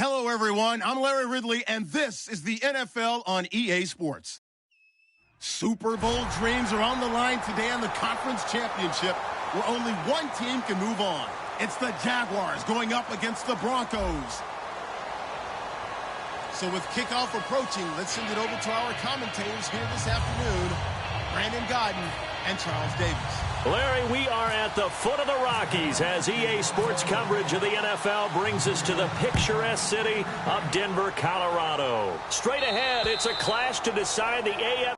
Hello, everyone. I'm Larry Ridley, and this is the NFL on EA Sports. Super Bowl dreams are on the line today on the Conference Championship, where only one team can move on. It's the Jaguars going up against the Broncos. So with kickoff approaching, let's send it over to our commentators here this afternoon, Brandon Godden and Charles Davis. Larry, we are at the foot of the Rockies as EA Sports coverage of the NFL brings us to the picturesque city of Denver, Colorado. Straight ahead, it's a clash to decide the AFC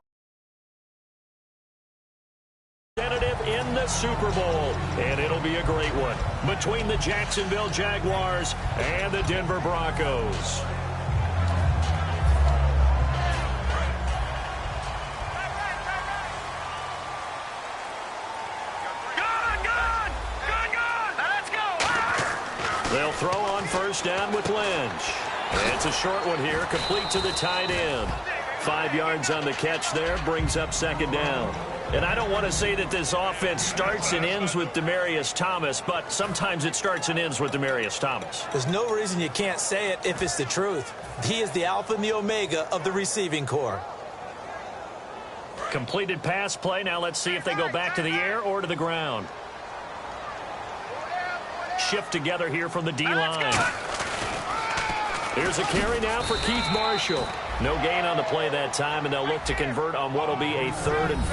representative in the Super Bowl, and it'll be a great one between the Jacksonville Jaguars and the Denver Broncos. They'll throw on first down with Lynch. It's a short one here, complete to the tight end. 5 yards on the catch there, brings up second down. And I don't want to say that this offense starts and ends with Demaryius Thomas, but sometimes it starts and ends with Demaryius Thomas. There's no reason you can't say it if it's the truth. He is the alpha and the omega of the receiving corps. Completed pass play. Now let's see if they go back to the air or to the ground. Shift together here from the D-line. Here's a carry now for Keith Marshall. No gain on the play that time, and they'll look to convert on what will be a 3rd and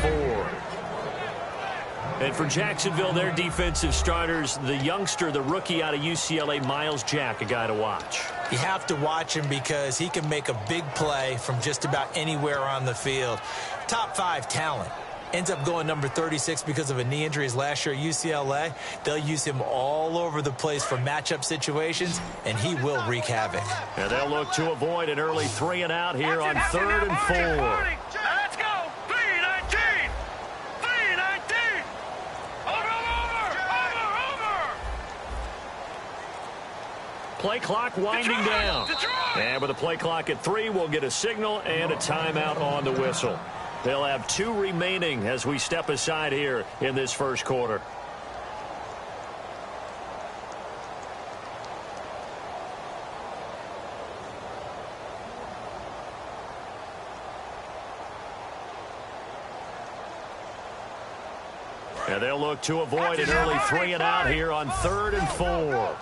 4. And for Jacksonville, their defensive starters, the youngster, the rookie out of UCLA, Miles Jack, a guy to watch. You have to watch him because he can make a big play from just about anywhere on the field. Top 5 talent. Ends up going number 36 because of a knee injury his last year at UCLA. They'll use him all over the place for matchup situations, and he will wreak havoc. And they'll look to avoid an early 3 and out here on 3rd and 4. Let's go. 3-19. 3-19. Over. Play clock winding down. And with a play clock at 3, we'll get a signal and a timeout on the whistle. They'll have 2 remaining as we step aside here in this first quarter. And they'll look to avoid an early 3 and out here on 3rd and 4.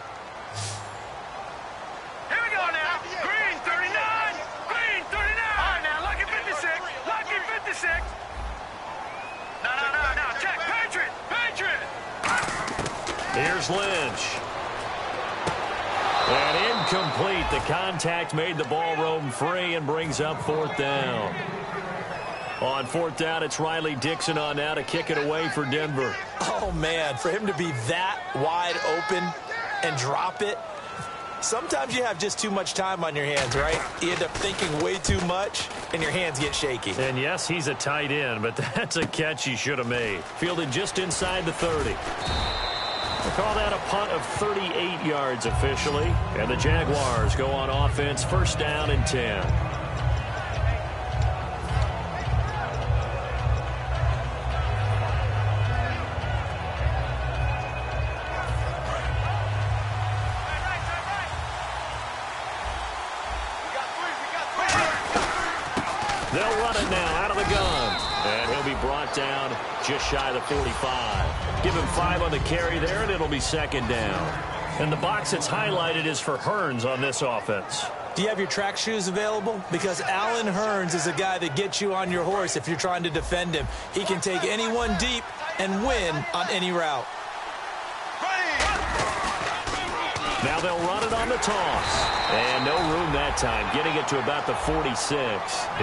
Here's Lynch. And incomplete. The contact made the ball roam free and brings up 4th down. On 4th down, it's Riley Dixon on now to kick it away for Denver. Oh, man, for him to be that wide open and drop it. Sometimes you have just too much time on your hands, right? You end up thinking way too much, and your hands get shaky. And, yes, he's a tight end, but that's a catch he should have made. Fielded just inside the 30. We'll call that a punt of 38 yards officially. And the Jaguars go on offense, first down and 10. They'll run it now out of the gun. And he'll be brought down just shy of the 45. Give him 5 on the carry there, and it'll be second down. And the box that's highlighted is for Hearns on this offense. Do you have your track shoes available? Because Allen Hearns is a guy that gets you on your horse if you're trying to defend him. He can take anyone deep and win on any route. Now they'll run it on the toss. And no room that time, getting it to about the 46.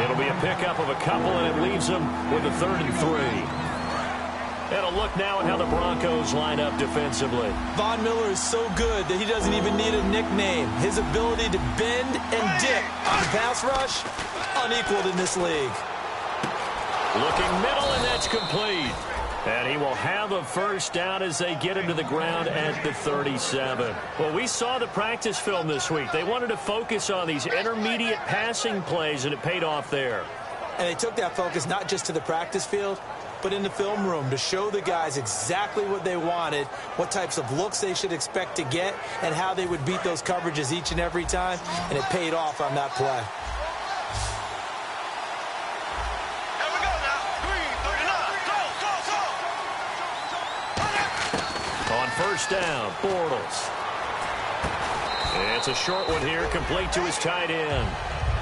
It'll be a pickup of a couple, and it leaves them with a 3rd and 3. And a look now at how the Broncos line up defensively. Von Miller is so good that he doesn't even need a nickname. His ability to bend and dip on the pass rush, unequaled in this league. Looking middle, and that's complete. And he will have a first down as they get him to the ground at the 37. Well, we saw the practice film this week. They wanted to focus on these intermediate passing plays, and it paid off there. And they took that focus not just to the practice field, it in the film room to show the guys exactly what they wanted, what types of looks they should expect to get, and how they would beat those coverages each and every time, and it paid off on that play. Here we go now. 3:39. Go. On first down, Bortles. It's a short one here, complete to his tight end.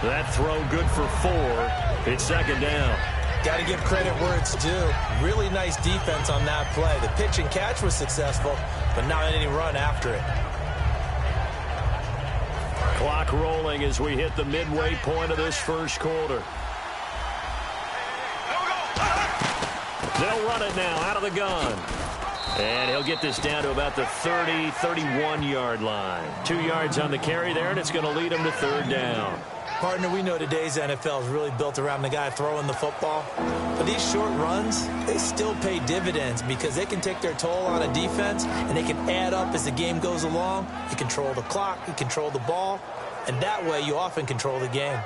That throw good for 4. It's second down. Got to give credit where it's due. Really nice defense on that play. The pitch and catch was successful, but not any run after it. Clock rolling as we hit the midway point of this first quarter. They'll run it now out of the gun. And he'll get this down to about the 30, 31-yard line. 2 yards on the carry there, and it's going to lead him to third down. Partner, we know today's NFL is really built around the guy throwing the football. But these short runs, they still pay dividends because they can take their toll on a defense, and they can add up as the game goes along. You control the clock, you control the ball, and that way you often control the game.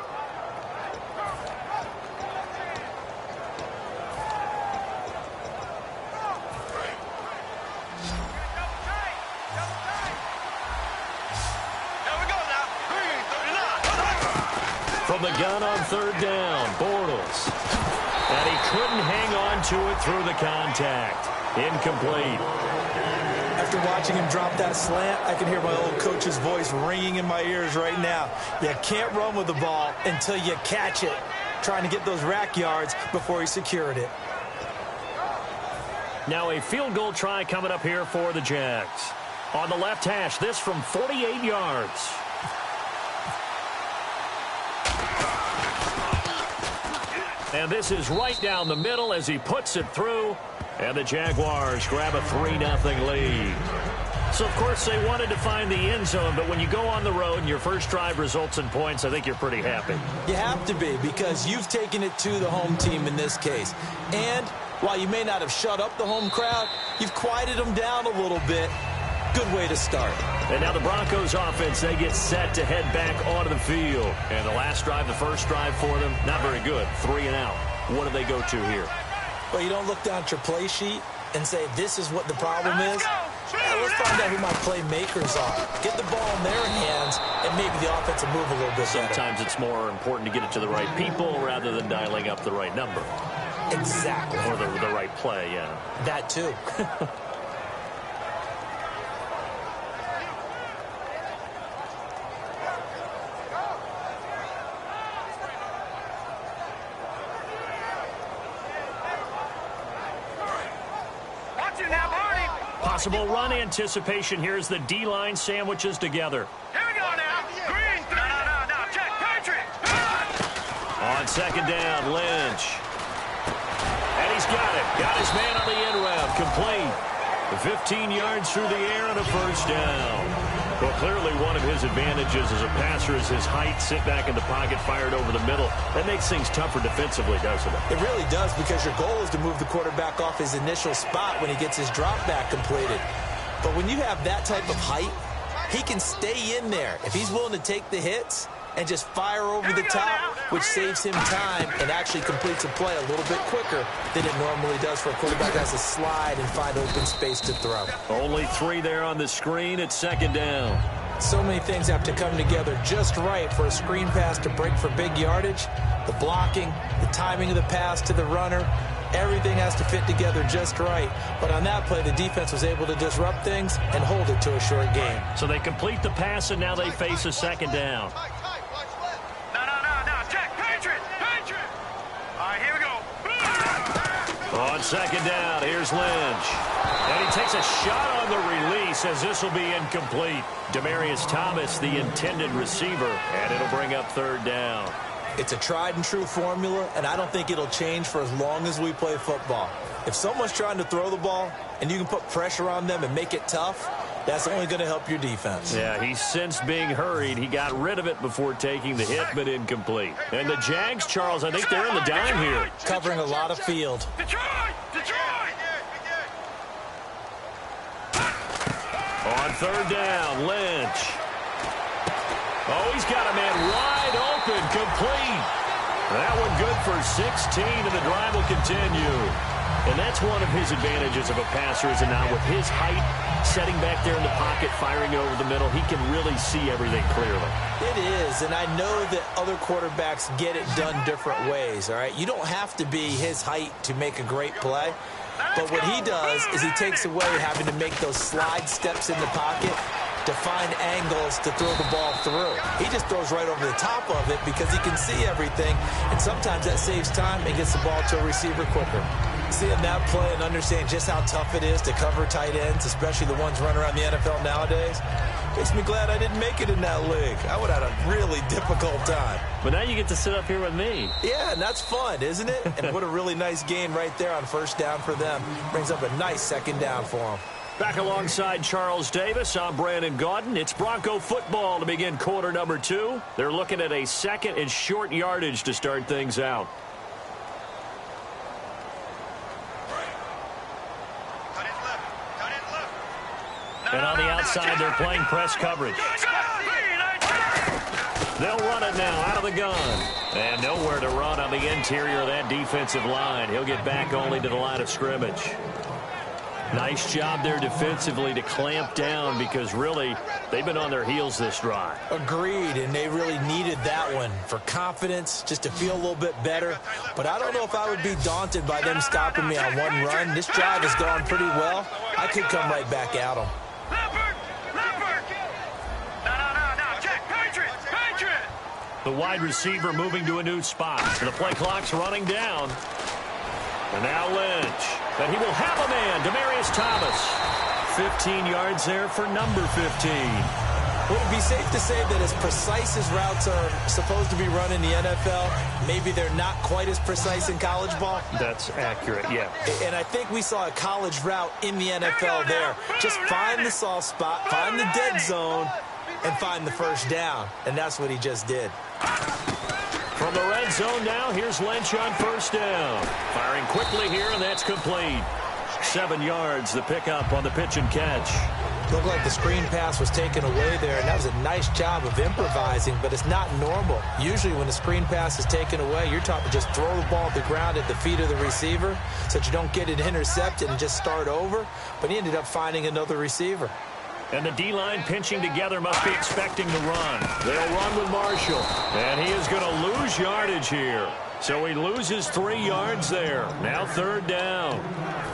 From the gun on third down, Bortles. And he couldn't hang on to it through the contact. Incomplete. After watching him drop that slant, I can hear my old coach's voice ringing in my ears right now. You can't run with the ball until you catch it. Trying to get those rack yards before he secured it. Now a field goal try coming up here for the Jags. On the left hash, this from 48 yards. And this is right down the middle as he puts it through. And the Jaguars grab a 3-0 lead. So, of course, they wanted to find the end zone, but when you go on the road and your first drive results in points, I think you're pretty happy. You have to be, because you've taken it to the home team in this case. And while you may not have shut up the home crowd, you've quieted them down a little bit. Good way to start. And now the Broncos offense, they get set to head back onto the field. And the last drive, the first drive for them, not very good. 3 and out. What do they go to here? Well, you don't look down at your play sheet and say, this is what the problem is. Let's find out who my playmakers are. Get the ball in their hands, and maybe the offense will move a little bit better. Sometimes it's more important to get it to the right people rather than dialing up the right number. Exactly. Or the right play, yeah. That too. Possible run anticipation here as the D-line sandwiches together. Here we go now. Green. No. Check. Patrick. On second down, Lynch. And he's got it. Got his man on the end route. Complete. 15 yards through the air and a first down. Well, clearly one of his advantages as a passer is his height. Sit back in the pocket, fired over the middle. That makes things tougher defensively, doesn't it? It really does, because your goal is to move the quarterback off his initial spot when he gets his drop back completed. But when you have that type of height, he can stay in there if he's willing to take the hits and just fire over the top, which saves him time and actually completes a play a little bit quicker than it normally does for a quarterback that has to slide and find open space to throw. Only 3 there on the screen at second down. So many things have to come together just right for a screen pass to break for big yardage. The blocking, the timing of the pass to the runner, everything has to fit together just right. But on that play, the defense was able to disrupt things and hold it to a short game. So they complete the pass, and now they face a second down. No. Check. Patriot. All right, here we go. On second down, here's Lynch. And he takes a shot on the release as this will be incomplete. Demaryius Thomas, the intended receiver, and it'll bring up third down. It's a tried and true formula, and I don't think it'll change for as long as we play football. If someone's trying to throw the ball and you can put pressure on them and make it tough, that's only going to help your defense. Yeah, he sensed being hurried. He got rid of it before taking the hit, but incomplete. And the Jags, Charles, I think they're in the dime here. Covering a lot of field. Detroit! On third down, Lynch. Oh, he's got a man wide open, complete. That one good for 16, and the drive will continue. And that's one of his advantages of a passer, is it not? With his height, setting back there in the pocket, firing over the middle, he can really see everything clearly. It is, and I know that other quarterbacks get it done different ways, all right? You don't have to be his height to make a great play. But what he does is he takes away having to make those slide steps in the pocket to find angles to throw the ball through. He just throws right over the top of it because he can see everything, and sometimes that saves time and gets the ball to a receiver quicker. Seeing that play and understand just how tough it is to cover tight ends, especially the ones running around the NFL nowadays, makes me glad I didn't make it in that league. I would have had a really difficult time. But now you get to sit up here with me. Yeah, and that's fun, isn't it? And what a really nice game right there on first down for them. Brings up a nice second down for them. Back alongside Charles Davis, I'm Brandon Gaudin. It's Bronco football to begin quarter number 2. They're looking at a second and short yardage to start things out. And on the outside, they're playing press coverage. They'll run it now out of the gun. And nowhere to run on the interior of that defensive line. He'll get back only to the line of scrimmage. Nice job there defensively to clamp down, because really they've been on their heels this drive. Agreed, and they really needed that one for confidence, just to feel a little bit better. But I don't know if I would be daunted by them stopping me on one run. This drive has gone pretty well. I could come right back at them. The wide receiver moving to a new spot. The play clock's running down. And now Lynch. And he will have a man, Demaryius Thomas. 15 yards there for number 15. Would it be safe to say that as precise as routes are supposed to be run in the NFL, maybe they're not quite as precise in college ball? That's accurate, yeah. And I think we saw a college route in the NFL there. Just find the soft spot, find the dead zone, and find the first down. And that's what he just did. From the red zone now, here's Lynch on first down. Firing quickly here, and that's complete. 7 yards, the pickup on the pitch and catch. Looked like the screen pass was taken away there, and that was a nice job of improvising, but it's not normal. Usually when the screen pass is taken away, you're taught to just throw the ball to the ground at the feet of the receiver so that you don't get it intercepted and just start over, but he ended up finding another receiver. And the D-line pinching together, must be expecting the run. They'll run with Marshall, and he is going to lose yardage here. So he loses 3 yards there. Now third down.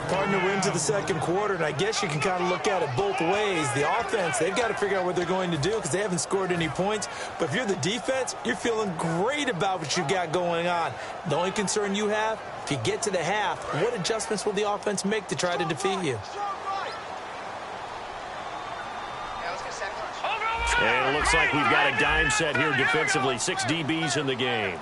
Partner, we're into the second quarter, and I guess you can kind of look at it both ways. The offense, they've got to figure out what they're going to do because they haven't scored any points. But if you're the defense, you're feeling great about what you got going on. The only concern you have, if you get to the half, what adjustments will the offense make to try to defeat you? And it looks like we've got a dime set here defensively. 6 DBs in the game.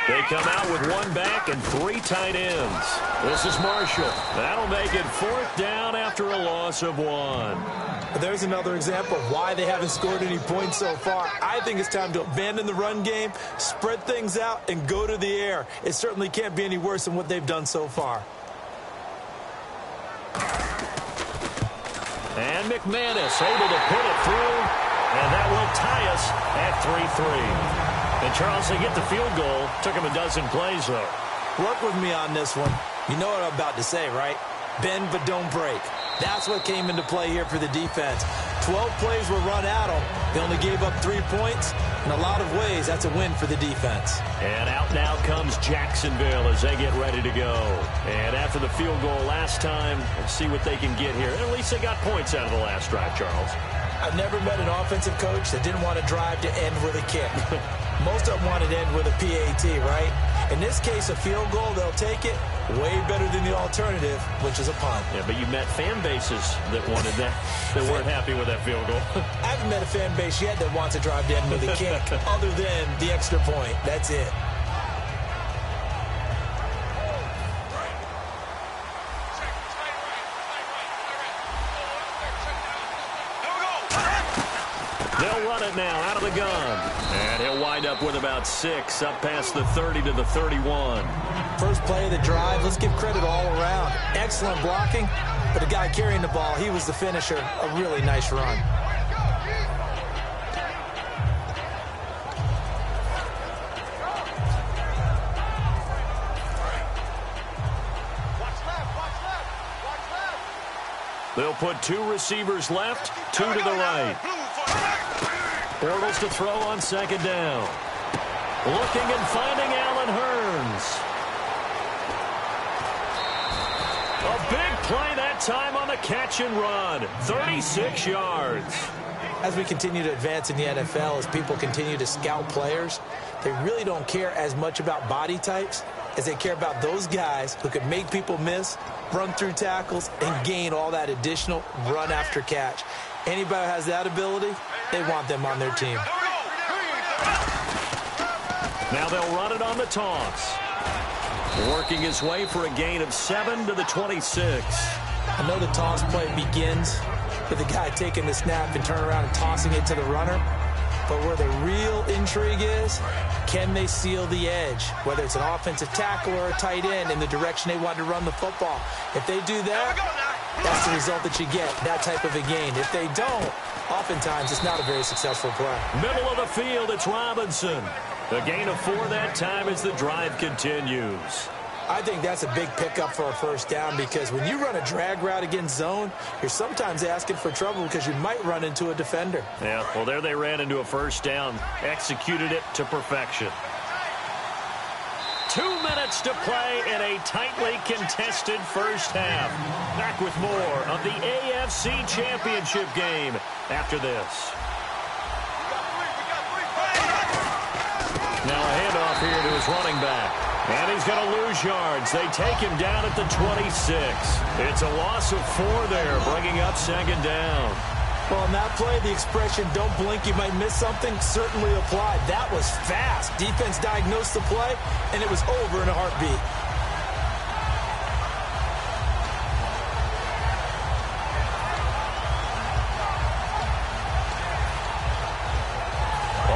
They come out with 1 back and 3 tight ends. This is Marshall. That'll make it 4th down after a loss of 1. There's another example of why they haven't scored any points so far. I think it's time to abandon the run game, spread things out, and go to the air. It certainly can't be any worse than what they've done so far. And McManus able to put it through, and that will tie us at 3-3. And Charles, they get the field goal. Took him a dozen plays, though. Work with me on this one. You know what I'm about to say, right? Bend but don't break. That's what came into play here for the defense. 12 plays were run at them. They only gave up 3 points. In a lot of ways, that's a win for the defense. And out now comes Jacksonville as they get ready to go. And after the field goal last time, let's see what they can get here. And at least they got points out of the last drive, Charles. I've never met an offensive coach that didn't want to drive to end with a kick. Most of them wanted to end with a PAT, right? In this case, a field goal, they'll take it. Way better than the alternative, which is a punt. Yeah, but you met fan bases that wanted that, that weren't happy with that field goal. I haven't met a fan base yet that wants to drive to end with a kick, other than the extra point. That's it. They'll run it now out of the gun. And he'll wind up with about 6 up past the 30 to the 31. First play of the drive, let's give credit all around. Excellent blocking, but the guy carrying the ball, he was the finisher. A really nice run. They'll put 2 receivers left, 2 to the right. Bortles to throw on second down. Looking and finding Allen Hurns. A big play that time on the catch and run. 36 yards. As we continue to advance in the NFL, as people continue to scout players, they really don't care as much about body types as they care about those guys who can make people miss, run through tackles, and gain all that additional run after catch. Anybody who has that ability, they want them on their team. Now they'll run it on the toss. Working his way for a gain of 7 to the 26. I know the toss play begins with the guy taking the snap and turning around and tossing it to the runner. But where the real intrigue is, can they seal the edge? Whether it's an offensive tackle or a tight end in the direction they want to run the football. If they do that, that's the result that you get, that type of a gain. If they don't, oftentimes it's not a very successful play. Middle of the field, it's Robinson. A gain of 4 that time as the drive continues. I think that's a big pickup for a first down because when you run a drag route against zone, you're sometimes asking for trouble because you might run into a defender. Yeah, well, there they ran into a first down, executed it to perfection. 2 minutes to play in a tightly contested first half. Back with more of the AFC Championship game after this. Now a handoff here to his running back. And he's going to lose yards. They take him down at the 26. It's a loss of 4 there, bringing up second down. Well, on that play, the expression, don't blink, you might miss something, certainly applied. That was fast. Defense diagnosed the play, and it was over in a heartbeat.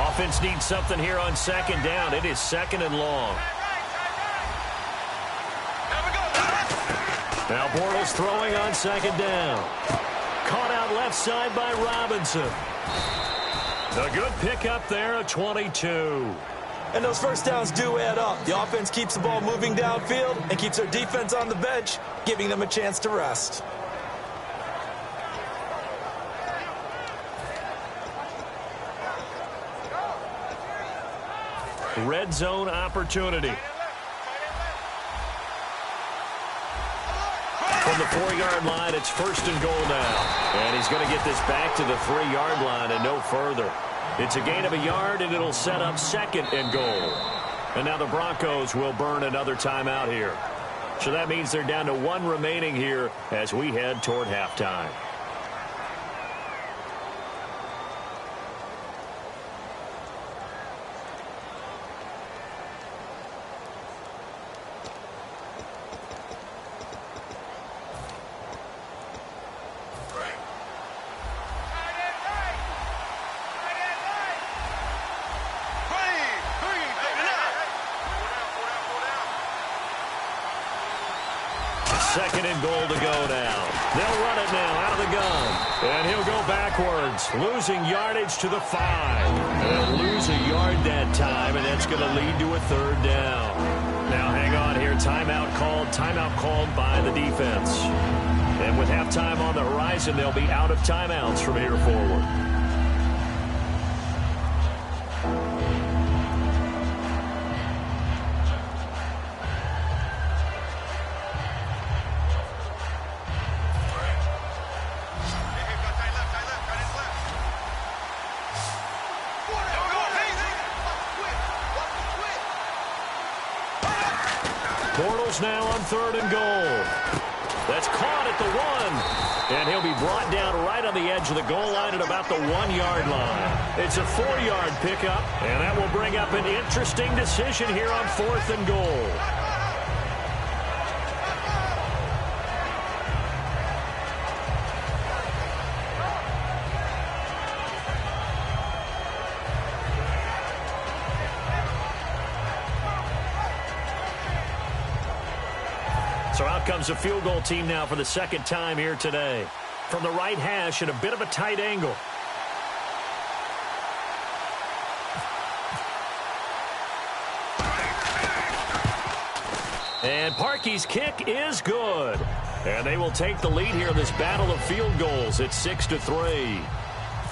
Offense needs something here on second down. It is second and long. Now Bortles throwing on second down. Caught out left side by Robinson. A good pickup there at 22. And those first downs do add up. The offense keeps the ball moving downfield and keeps their defense on the bench, giving them a chance to rest. Red zone opportunity. From the 4-yard line, it's first and goal now. And he's going to get this back to the 3-yard line and no further. It's a gain of a yard, and it'll set up second and goal. And now the Broncos will burn another timeout here. So that means they're down to 1 remaining here as we head toward halftime. Second and goal to go now. They'll run it now out of the gun. And he'll go backwards, losing yardage to the 5. They'll lose a yard that time, and that's going to lead to a 3rd down. Now hang on here. Timeout called by the defense. And with halftime on the horizon, they'll be out of timeouts from here forward. Bortles now on 3rd and goal. That's caught at the 1. And he'll be brought down right on the edge of the goal line at about the 1-yard line. It's a 4-yard pickup, and that will bring up an interesting decision here on 4th and goal. So out comes a field goal team now for the 2nd time here today. From the right hash at a bit of a tight angle. And Parkey's kick is good. And they will take the lead here in this battle of field goals. It's 6-3.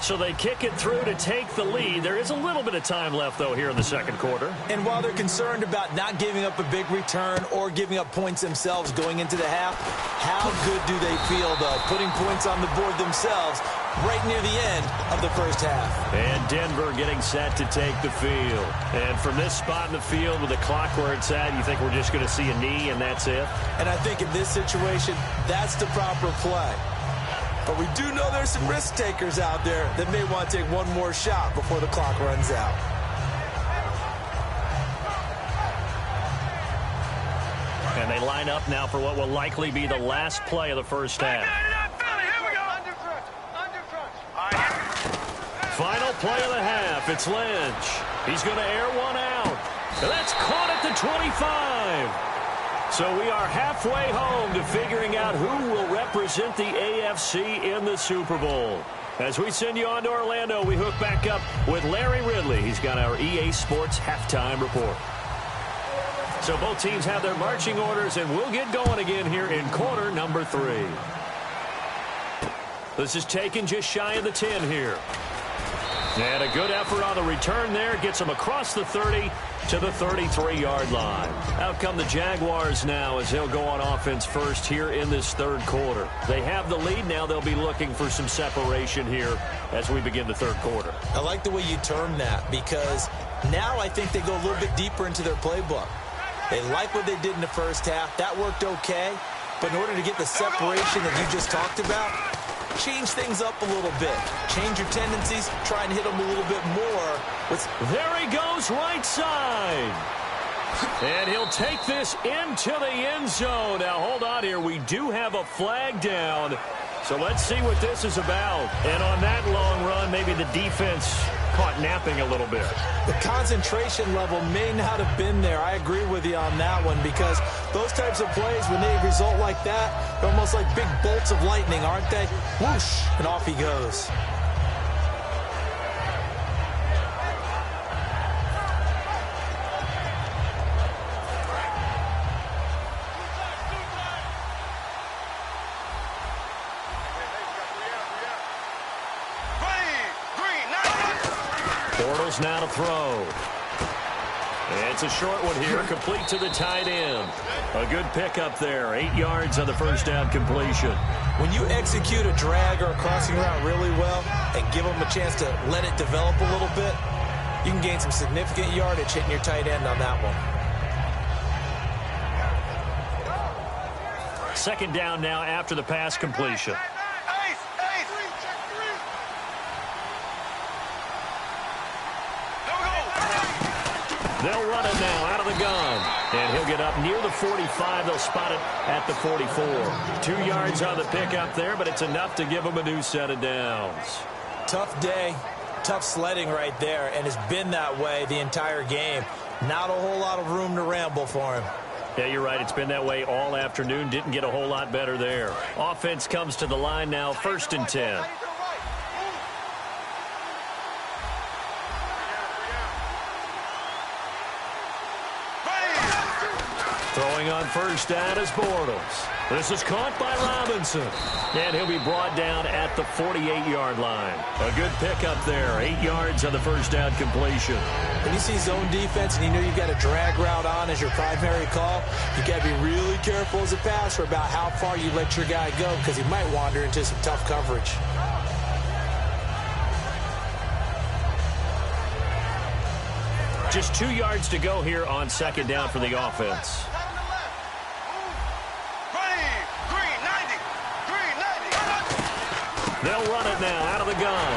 So they kick it through to take the lead. There is a little bit of time left, though, here in the second quarter. And while they're concerned about not giving up a big return or giving up points themselves going into the half, how good do they feel, though, putting points on the board themselves right near the end of the first half? And Denver getting set to take the field. And from this spot in the field with the clock where it's at, you think we're just going to see a knee and that's it? And I think in this situation, that's the proper play. But we do know there's some risk takers out there that may want to take one more shot before the clock runs out. And they line up now for what will likely be the last play of the first half. Final play of the half. It's Lynch. He's going to air one out. And that's caught at the 25. So we are halfway home to figuring out who will represent the AFC in the Super Bowl. As we send you on to Orlando, we hook back up with Larry Ridley. He's got our EA Sports halftime report. So both teams have their marching orders, and we'll get going again here in quarter number 3. This is taken just shy of the 10 here. And a good effort on the return there. Gets him across the 30 to the 33-yard line. Out come the Jaguars now as they'll go on offense first here in this third quarter. They have the lead now. They'll be looking for some separation here as we begin the third quarter. I like the way you term that because now I think they go a little bit deeper into their playbook. They like what they did in the first half. That worked okay. But in order to get the separation that you just talked about, change things up a little bit. Change your tendencies. Try and hit them a little bit more. There he goes, right side. And he'll take this into the end zone. Now, hold on here. We do have a flag down. So let's see what this is about. And on that long run, maybe the defense caught napping a little bit. The concentration level may not have been there. I agree with you on that one because those types of plays, when they result like that, they're almost like big bolts of lightning, aren't they? Whoosh, and off he goes. Bortles now to throw. It's a short one here, complete to the tight end. A good pickup there, 8 yards on the first down completion. When you execute a drag or a crossing route really well and give them a chance to let it develop a little bit, you can gain some significant yardage hitting your tight end on that one. Second down now after the pass completion. They'll run it now out of the gun. And he'll get up near the 45. They'll spot it at the 44. 2 yards on the pickup there, but it's enough to give them a new set of downs. Tough day, tough sledding right there, and it's been that way the entire game. Not a whole lot of room to ramble for him. Yeah, you're right. It's been that way all afternoon. Didn't get a whole lot better there. Offense comes to the line now, 1st and 10. Throwing on first down is Bortles. This is caught by Robinson. And he'll be brought down at the 48-yard line. A good pickup there. 8 yards on the first down completion. When you see zone defense and you know you've got a drag route on as your primary call, you got to be really careful as a passer about how far you let your guy go because he might wander into some tough coverage. Just 2 yards to go here on second down for the offense. They'll run it now out of the gun.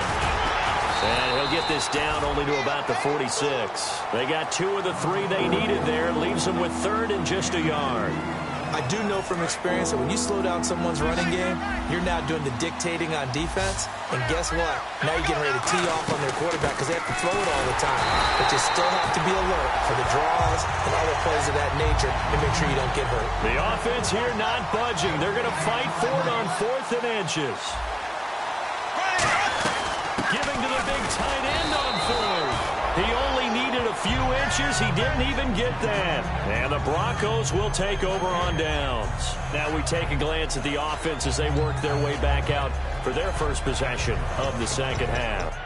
And he'll get this down only to about the 46. They got 2 of the 3 they needed there. Leaves them with 3rd and just a yard. I do know from experience that when you slow down someone's running game, you're now doing the dictating on defense. And guess what? Now you're getting ready to tee off on their quarterback because they have to throw it all the time. But you still have to be alert for the draws and other plays of that nature to make sure you don't get hurt. The offense here not budging. They're going to fight for it on 4th and inches. Giving to the big tight end on 4th. He only needed a few inches. He didn't even get that. And the Broncos will take over on downs. Now we take a glance at the offense as they work their way back out for their first possession of the second half.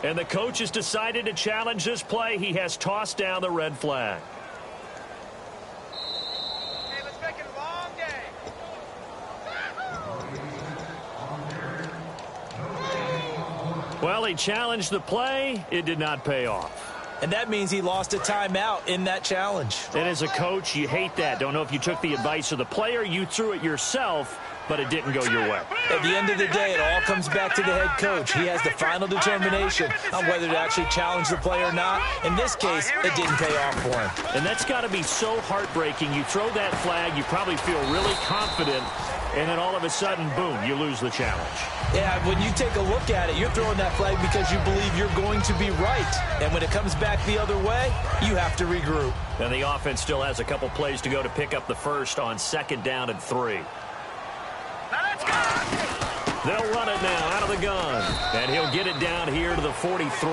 And the coach has decided to challenge this play. He has tossed down the red flag. Hey, let's make it a long day. Well, he challenged the play. It did not pay off. And that means he lost a timeout in that challenge. And as a coach, you hate that. Don't know if you took the advice of the player. You threw it yourself, but it didn't go your way. At the end of the day, it all comes back to the head coach. He has the final determination on whether to actually challenge the play or not. In this case, it didn't pay off for him. And that's got to be so heartbreaking. You throw that flag, you probably feel really confident, and then all of a sudden, boom, you lose the challenge. Yeah, when you take a look at it, you're throwing that flag because you believe you're going to be right. And when it comes back the other way, you have to regroup. And the offense still has a couple plays to go to pick up the first on 2nd down and 3. They'll run it now out of the gun. And he'll get it down here to the 43.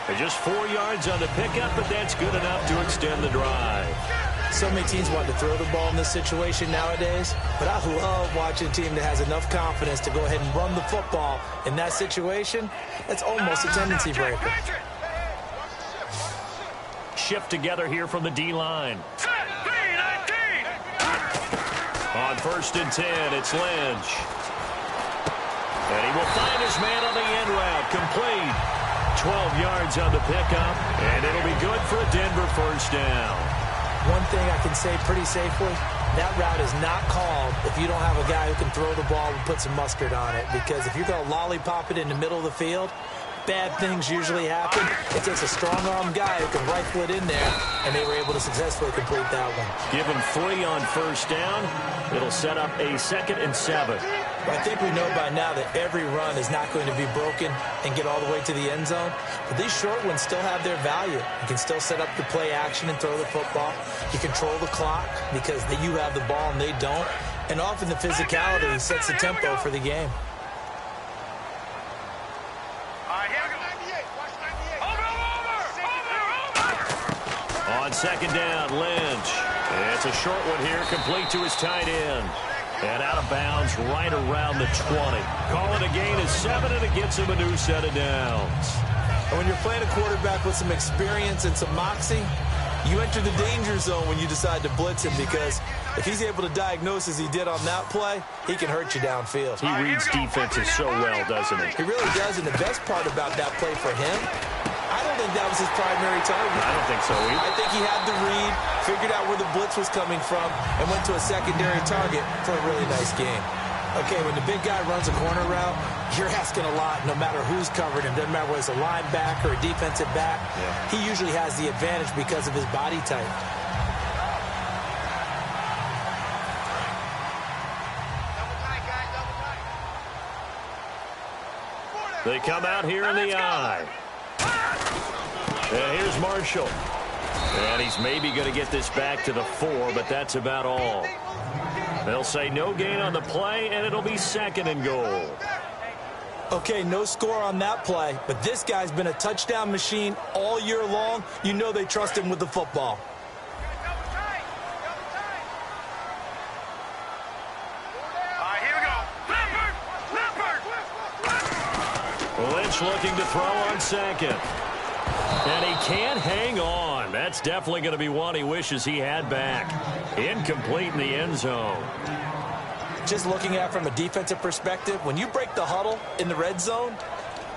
They're just 4 yards on the pickup, but that's good enough to extend the drive. So many teams want to throw the ball in this situation nowadays, but I love watching a team that has enough confidence to go ahead and run the football in that situation. That's almost a tendency breaker. Shift together here from the D-line. On 1st and 10, it's Lynch. And he will find his man on the end route. Complete. 12 yards on the pickup, and it'll be good for a Denver first down. One thing I can say pretty safely, that route is not called if you don't have a guy who can throw the ball and put some mustard on it. Because if you're going to lollipop it in the middle of the field, bad things usually happen. It takes a strong-arm guy who can rifle it in there, and they were able to successfully complete that one. Give him 3 on first down. It'll set up a 2nd and 7. I think we know by now that every run is not going to be broken and get all the way to the end zone. But these short ones still have their value. You can still set up the play action and throw the football. You control the clock because you have the ball and they don't. And often the physicality sets the tempo for the game. On 2nd down, Lynch. It's a short one here, complete to his tight end. And out of bounds right around the 20. Call it a gain of 7, and it gets him a new set of downs. And when you're playing a quarterback with some experience and some moxie, you enter the danger zone when you decide to blitz him, because if he's able to diagnose as he did on that play, he can hurt you downfield. He reads defenses so well, doesn't he? He really does, and the best part about that play for him, I don't think that was his primary target. I don't think so either. I think he had the read, figured out where the blitz was coming from, and went to a secondary target for a really nice game. Okay, when the big guy runs a corner route, you're asking a lot no matter who's covering him. Doesn't matter whether it's a linebacker or a defensive back. Yeah. He usually has the advantage because of his body type. They come out here in the eye. And here's Marshall. And he's maybe going to get this back to the 4, but that's about all. They'll say no gain on the play, and it'll be 2nd and goal. Okay, no score on that play, but this guy's been a touchdown machine all year long. You know they trust him with the football. Lynch looking to throw on 2nd. And he can't hang on. That's definitely going to be one he wishes he had back. Incomplete in the end zone. Just looking at it from a defensive perspective, when you break the huddle in the red zone,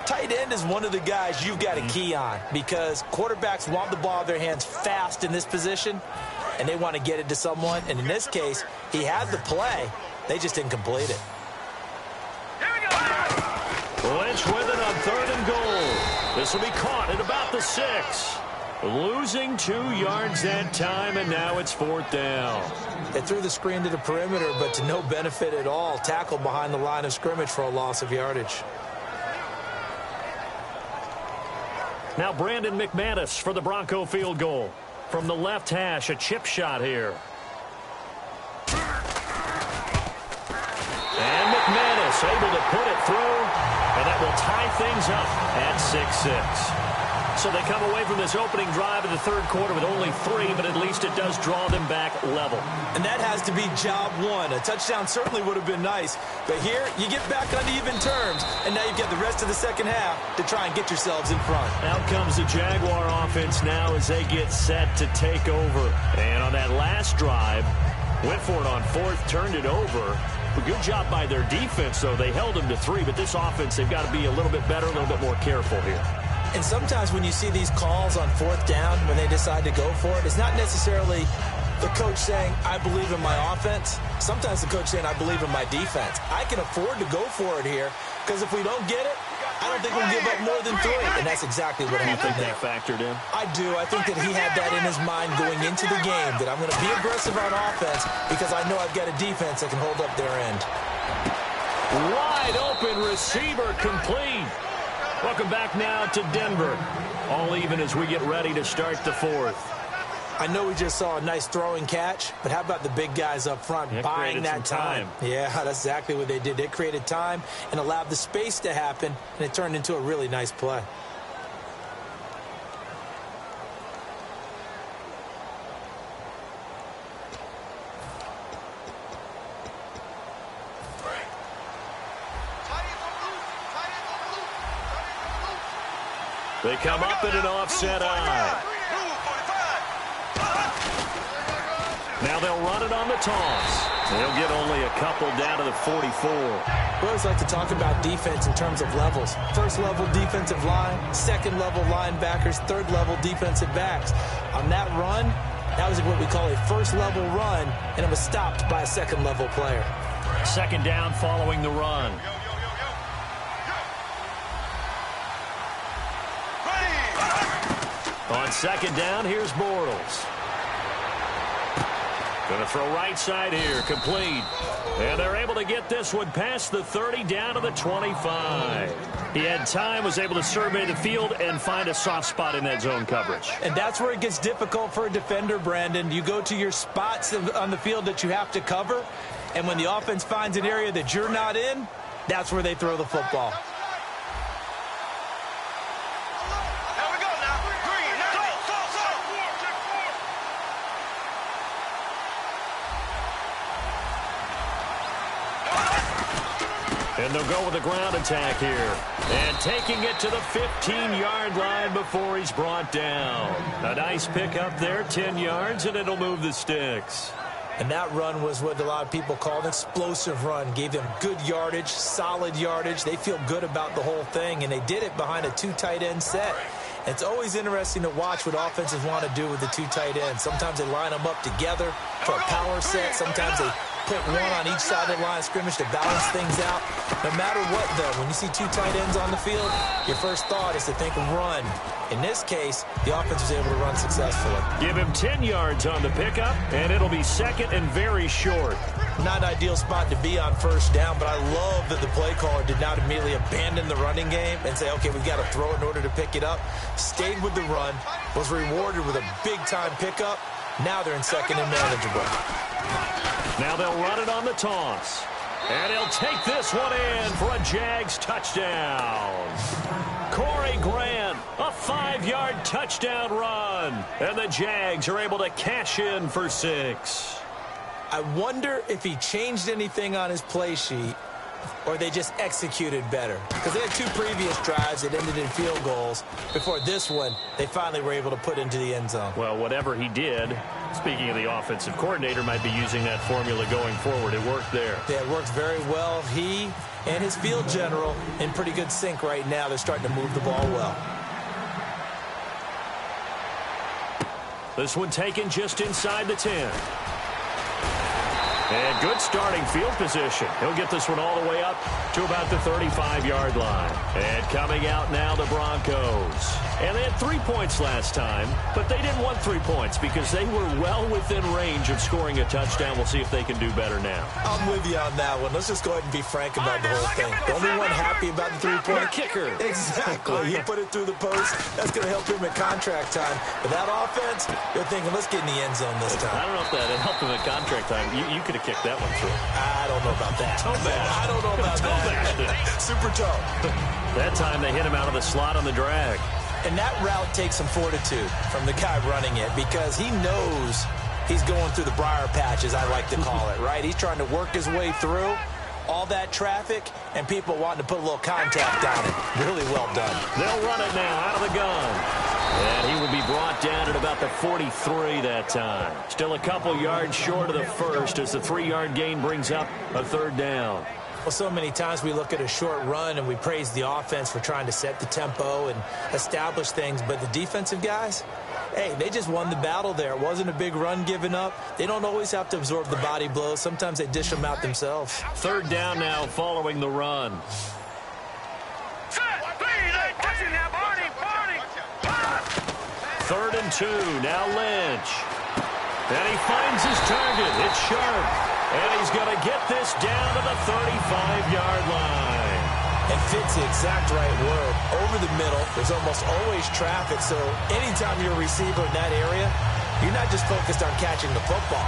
tight end is one of the guys you've got a key on, because quarterbacks want the ball in their hands fast in this position, and they want to get it to someone. And in this case, he had the play, They just didn't complete it. Here we go. Lynch with it on 3rd and goal. This will be caught at about the 6. Losing 2 yards that time, and now it's 4th down. They threw the screen to the perimeter, but to no benefit at all. Tackled behind the line of scrimmage for a loss of yardage. Now Brandon McManus for the Bronco field goal. From the left hash, a chip shot here. And McManus able to put it through, and that will tie things up at 6-6. So they come away from this opening drive in the 3rd quarter with only 3, but at least it does draw them back level. And that has to be job 1. A touchdown certainly would have been nice, but here you get back on even terms, and now you've got the rest of the second half to try and get yourselves in front. Out comes the Jaguar offense now as they get set to take over. And on that last drive, went for it on 4th, turned it over. A good job by their defense, though. They held them to 3, but this offense, they've got to be a little bit better, a little bit more careful here. And sometimes when you see these calls on 4th down, when they decide to go for it, it's not necessarily the coach saying, I believe in my offense. Sometimes the coach saying, I believe in my defense. I can afford to go for it here, because if we don't get it, I don't think we'll give up more than 3. And that's exactly what happened there. You think that factored in? I do. I think that he had that in his mind going into the game, that I'm going to be aggressive on offense because I know I've got a defense that can hold up their end. Wide open receiver complete. Welcome back now to Denver. All even as we get ready to start the 4th. I know we just saw a nice throwing catch, but how about the big guys up front buying that time? Yeah, that's exactly what they did. They created time and allowed the space to happen, and it turned into a really nice play. They come up in an offset eye. Now they'll run it on the toss. They'll get only a couple down to the 44. We always like to talk about defense in terms of levels. 1st level defensive line, 2nd level linebackers, 3rd level defensive backs. On that run, that was what we call a 1st level run, and it was stopped by a 2nd level player. 2nd down following the run. On 2nd down, here's Bortles. Going to throw right side here, complete. And they're able to get this one past the 30 down to the 25. He had time, was able to survey the field and find a soft spot in that zone coverage. And that's where it gets difficult for a defender, Brandon. You go to your spots on the field that you have to cover, and when the offense finds an area that you're not in, that's where they throw the football. And they'll go with a ground attack here. And taking it to the 15-yard line before he's brought down. A nice pickup there, 10 yards, and it'll move the sticks. And that run was what a lot of people call an explosive run. Gave them good yardage, solid yardage. They feel good about the whole thing, and they did it behind a 2 tight end set. It's always interesting to watch what offenses want to do with the 2 tight ends. Sometimes they line them up together for a power set. Sometimes they put one on each side of the line of scrimmage to balance things out. No matter what, though, when you see 2 tight ends on the field, your first thought is to think run. In this case, the offense was able to run successfully. Give him 10 yards on the pickup, and it'll be 2nd and very short. Not an ideal spot to be on 1st down, but I love that the play caller did not immediately abandon the running game and say, okay, we've got to throw it in order to pick it up. Stayed with the run, was rewarded with a big-time pickup. Now they're in 2nd and manageable. Now they'll run it on the toss. And he'll take this one in for a Jags touchdown. Corey Grant, a 5-yard touchdown run. And the Jags are able to cash in for 6. I wonder if he changed anything on his play sheet or they just executed better. Because they had 2 previous drives that ended in field goals. Before this one, they finally were able to put into the end zone. Well, whatever he did, speaking of the offensive coordinator, might be using that formula going forward. It worked there. Yeah, it worked very well. He and his field general in pretty good sync right now. They're starting to move the ball well. This one taken just inside the 10. And good starting field position. He'll get this one all the way up to about the 35-yard line. And coming out now, the Broncos. And they had 3 points last time, but they didn't want 3 points because they were well within range of scoring a touchdown. We'll see if they can do better now. I'm with you on that one. Let's just go ahead and be frank about the whole thing. The only one happy about the three-point kicker. Exactly. He put it through the post. That's going to help him at contract time. But that offense, they're thinking, let's get in the end zone this time. I don't know if that helped him at contract time. You could have kicked that one through. I don't know about that. Toe bash. I don't know about that. Super toe. That time they hit him out of the slot on the drag. And that route takes some fortitude from the guy running it because he knows he's going through the briar patch, as I like to call it, right? He's trying to work his way through all that traffic and people wanting to put a little contact on it. Really well done. They'll run it now out of the gun. And he will be brought down at about the 43 that time. Still a couple yards short of the first as the 3-yard gain brings up a third down. Well, so many times we look at a short run and we praise the offense for trying to set the tempo and establish things. But the defensive guys, hey, they just won the battle there. It wasn't a big run given up. They don't always have to absorb the body blows. Sometimes they dish them out themselves. Third down now following the run. Third and 2. Now Lynch. And he finds his target. It's sharp. And he's going to get this down to the 35-yard line. And fits the exact right word. Over the middle, there's almost always traffic. So anytime you're a receiver in that area, you're not just focused on catching the football.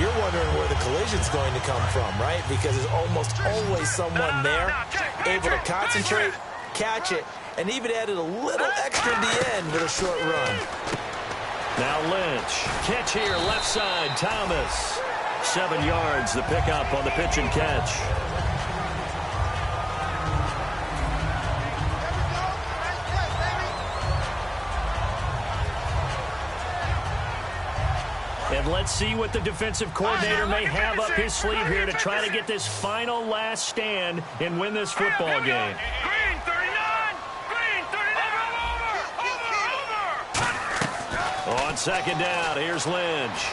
You're wondering where the collision's going to come from, right? Because there's almost always someone there able to concentrate, catch it, and even added a little extra at the end with a short run. Now Lynch. Catch here, left side, Thomas. 7 yards, the pickup on the pitch and catch. And let's see what the defensive coordinator may have up his sleeve here to try to get this final last stand and win this football game. Green 39! Green 39! Over! On second down, here's Lynch.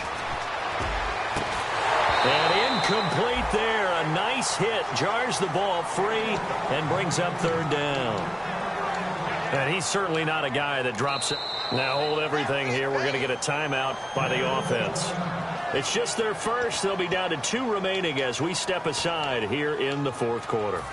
And incomplete there. A nice hit. Jars the ball free and brings up third down. And he's certainly not a guy that drops it. Now hold everything here. We're going to get a timeout by the offense. It's just their first. They'll be down to 2 remaining as we step aside here in the fourth quarter.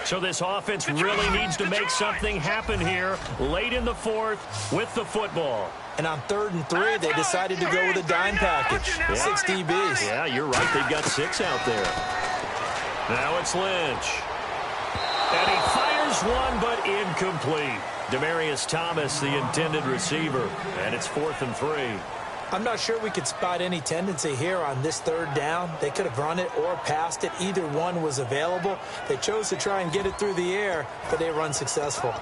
So this offense really needs to make something happen here late in the fourth with the football. And on 3rd and 3, they decided to go with a dime package. 6 DBs. Yeah, you're right. They've got 6 out there. Now it's Lynch. And he fires one, but incomplete. Demaryius Thomas, the intended receiver. And it's 4th and 3. I'm not sure we could spot any tendency here on this 3rd down. They could have run it or passed it. Either one was available. They chose to try and get it through the air, but they were unsuccessful.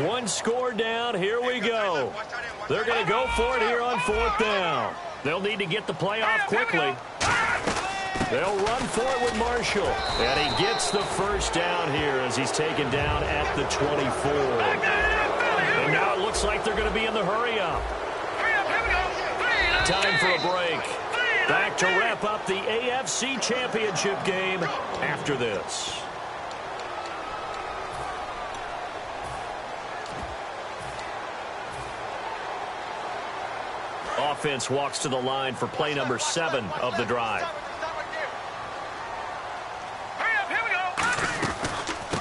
One score down. Here we go. They're going to go for it here on 4th down. They'll need to get the play off quickly. They'll run for it with Marshall. And he gets the first down here as he's taken down at the 24. And now it looks like they're going to be in the hurry up. Time for a break. Back to wrap up the AFC Championship game after this. Offense walks to the line for play number 7 of the drive.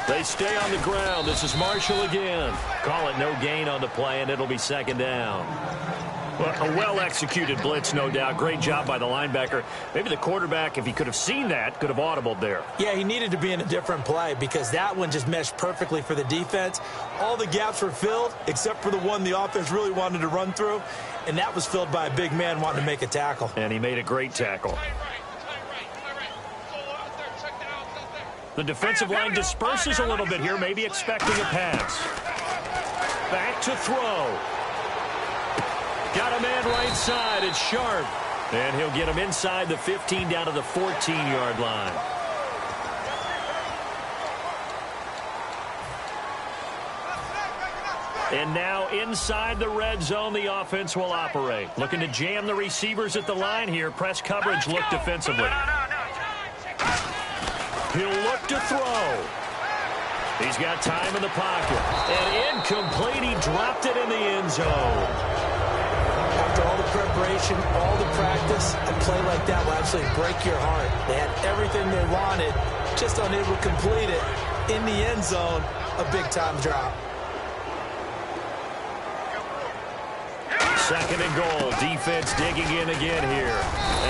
They stay on the ground. This is Marshall again. Call it no gain on the play, and it'll be 2nd down. Well, a well-executed blitz, no doubt. Great job by the linebacker. Maybe the quarterback, if he could have seen that, could have audibled there. Yeah, he needed to be in a different play because that one just meshed perfectly for the defense. All the gaps were filled except for the one the offense really wanted to run through, and that was filled by a big man wanting to make a tackle. And he made a great tackle. The defensive line disperses a little bit here, maybe expecting a pass. Back to throw. Got a man right side. It's Sharp. And he'll get him inside the 15 down to the 14-yard line. And now inside the red zone, the offense will operate. Looking to jam the receivers at the line here. Press coverage, look defensively. He'll look to throw. He's got time in the pocket. And incomplete. He dropped it in the end zone. After all the preparation, all the practice, a play like that will absolutely break your heart. They had everything they wanted, just unable to complete it. In the end zone, a big-time drop. Second and goal. Defense digging in again here.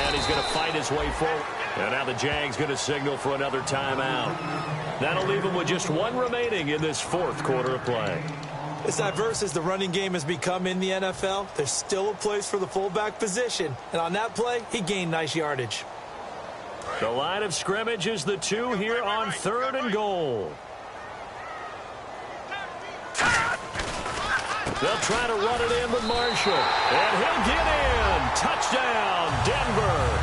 And he's going to fight his way forward. And now the Jags going to signal for another timeout. That'll leave him with just one remaining in this fourth quarter of play. As diverse as the running game has become in the NFL, there's still a place for the fullback position. And on that play, he gained nice yardage. The line of scrimmage is the 2 here on third and goal. They'll try to run it in with Marshall. And he'll get in. Touchdown, Denver.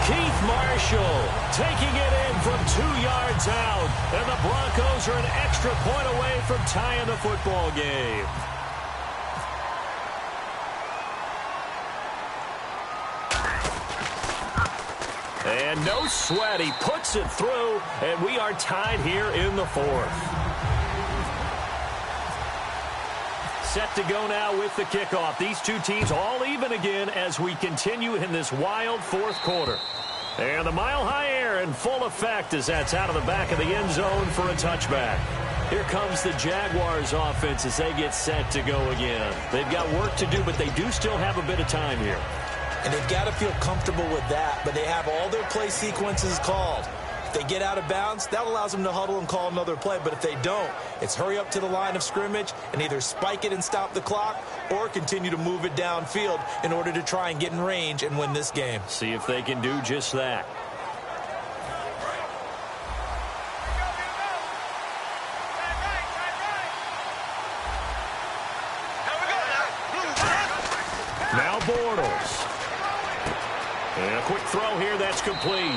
Keith Marshall taking it in from 2 yards out. And the Broncos are an extra point away from tying the football game. And no sweat. He puts it through. And we are tied here in the fourth. Set to go now with the kickoff. These two teams all even again as we continue in this wild fourth quarter. And the mile-high air in full effect as that's out of the back of the end zone for a touchback. Here comes the Jaguars offense as they get set to go again. They've got work to do, but they do still have a bit of time here. And they've got to feel comfortable with that, but they have all their play sequences called. If they get out of bounds, that allows them to huddle and call another play. But if they don't, it's hurry up to the line of scrimmage and either spike it and stop the clock or continue to move it downfield in order to try and get in range and win this game. See if they can do just that. Now Bortles. And a quick throw here that's complete.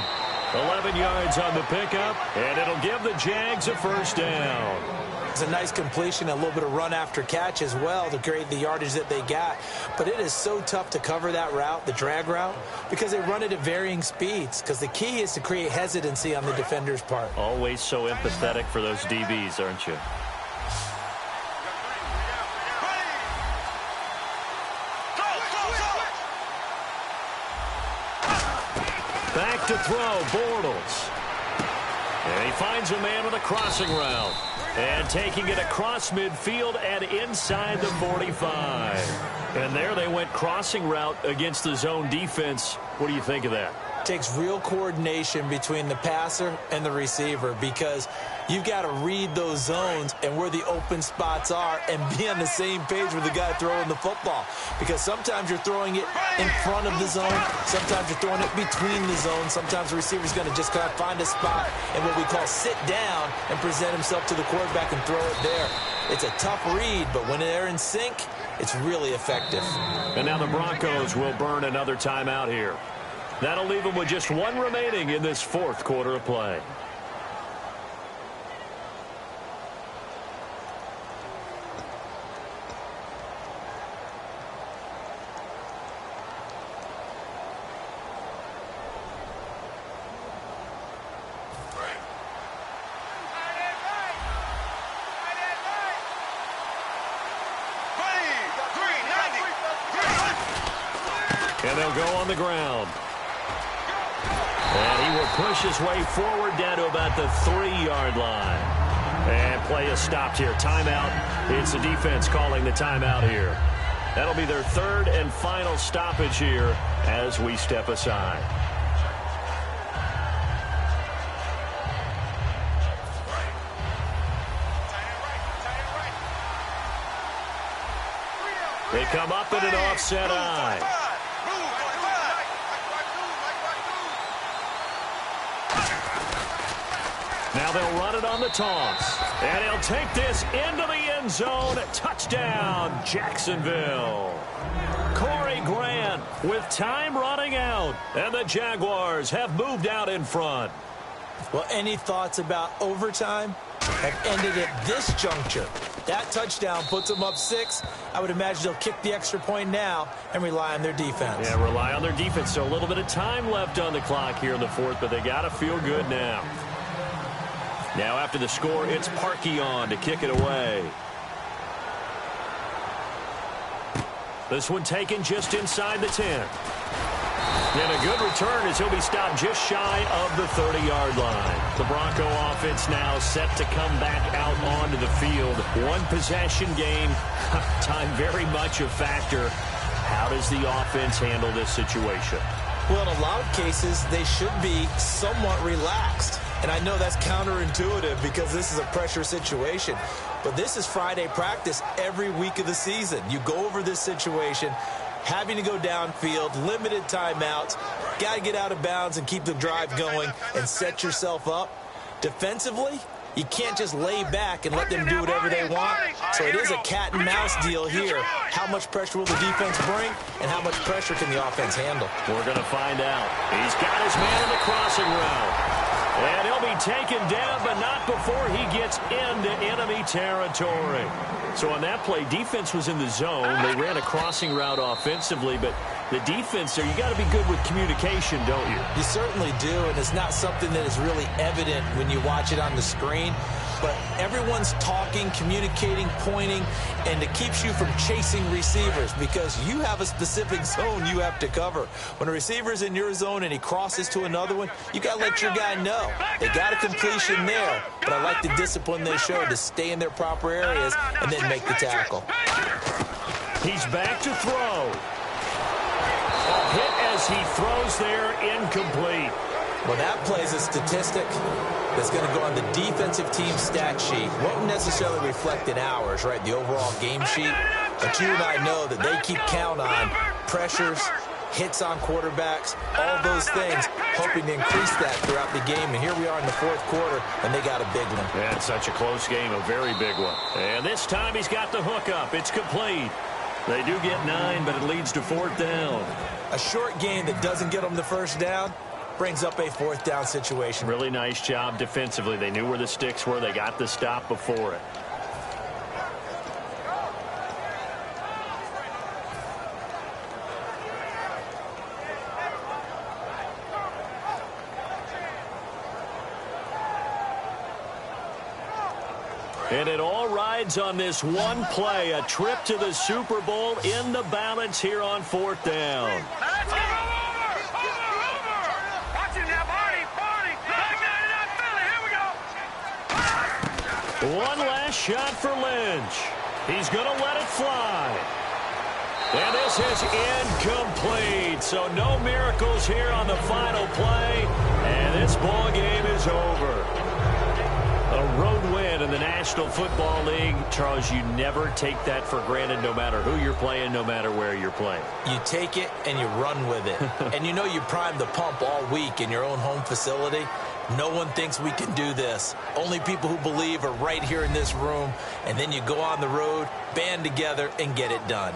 11 yards on the pickup, and it'll give the Jags a first down. It's a nice completion, a little bit of run after catch as well to create the yardage that they got. But it is so tough to cover that route, the drag route, because they run it at varying speeds. Because the key is to create hesitancy on the defender's part. Always so empathetic for those DBs, aren't you? Back to throw, Bortles. And he finds a man with a crossing route. And taking it across midfield and inside the 45. And there they went crossing route against the zone defense. What do you think of that? Takes real coordination between the passer and the receiver because you've got to read those zones and where the open spots are and be on the same page with the guy throwing the football. Because sometimes you're throwing it in front of the zone. Sometimes you're throwing it between the zones. Sometimes the receiver's going to just kind of find a spot and what we call sit down and present himself to the quarterback and throw it there. It's a tough read, but when they're in sync, it's really effective. And now the Broncos will burn another timeout here. That'll leave them with just one remaining in this fourth quarter of play. And they'll go on the ground. And he will push his way forward down to about the 3-yard line. And play is stopped here. Timeout. It's the defense calling the timeout here. That'll be their third and final stoppage here as we step aside. They come up in an offset eye. Now they'll run it on the toss. And he'll take this into the end zone. Touchdown, Jacksonville. Corey Grant with time running out. And the Jaguars have moved out in front. Well, any thoughts about overtime? Have ended at this juncture. That touchdown puts them up 6. I would imagine they'll kick the extra point now and rely on their defense. Yeah, rely on their defense. So a little bit of time left on the clock here in the fourth, but they got to feel good now. Now after the score, it's Parkey on to kick it away. This one taken just inside the 10. And a good return as he'll be stopped just shy of the 30-yard line. The Bronco offense now set to come back out onto the field. One possession game. Time very much a factor. How does the offense handle this situation? Well, in a lot of cases, they should be somewhat relaxed. And I know that's counterintuitive because this is a pressure situation. But this is Friday practice every week of the season. You go over this situation, having to go downfield, limited timeouts, got to get out of bounds and keep the drive going and set yourself up. Defensively, you can't just lay back and let them do whatever they want. So it is a cat and mouse deal here. How much pressure will the defense bring and how much pressure can the offense handle? We're going to find out. He's got his man in the crossing route. And he'll be taken down, but not before he gets into enemy territory. So on that play, defense was in the zone. They ran a crossing route offensively, but the defense there, you got to be good with communication, don't you? You certainly do, and it's not something that is really evident when you watch it on the screen. But everyone's talking, communicating, pointing, and it keeps you from chasing receivers because you have a specific zone you have to cover. When a receiver's in your zone and he crosses to another one, you got to let your guy know. They got a completion there, but I like the discipline they showed to stay in their proper areas and then make the tackle. He's back to throw. A hit as he throws there, incomplete. Well, that plays a statistic that's going to go on the defensive team stat sheet. Won't necessarily reflect in ours, right, the overall game sheet. But you and I know that they keep count on pressures, hits on quarterbacks, all those things, hoping to increase that throughout the game. And here we are in the fourth quarter, and they got a big one. Yeah, it's such a close game, a very big one. And this time he's got the hook up. It's complete. They do get 9, but it leads to 4th down. A short game that doesn't get them the first down brings up a 4th down situation. Really nice job defensively. They knew where the sticks were. They got the stop before it. And it all rides on this one play. A trip to the Super Bowl in the balance here on 4th down. Let's go! One last shot for Lynch. He's going to let it fly. And this is incomplete. So no miracles here on the final play. And this ball game is over. A road win in the National Football League. Charles, you never take that for granted no matter who you're playing, no matter where you're playing. You take it and you run with it. And you know you primed the pump all week in your own home facility. No one thinks we can do this. Only people who believe are right here in this room. And then you go on the road, band together, and get it done.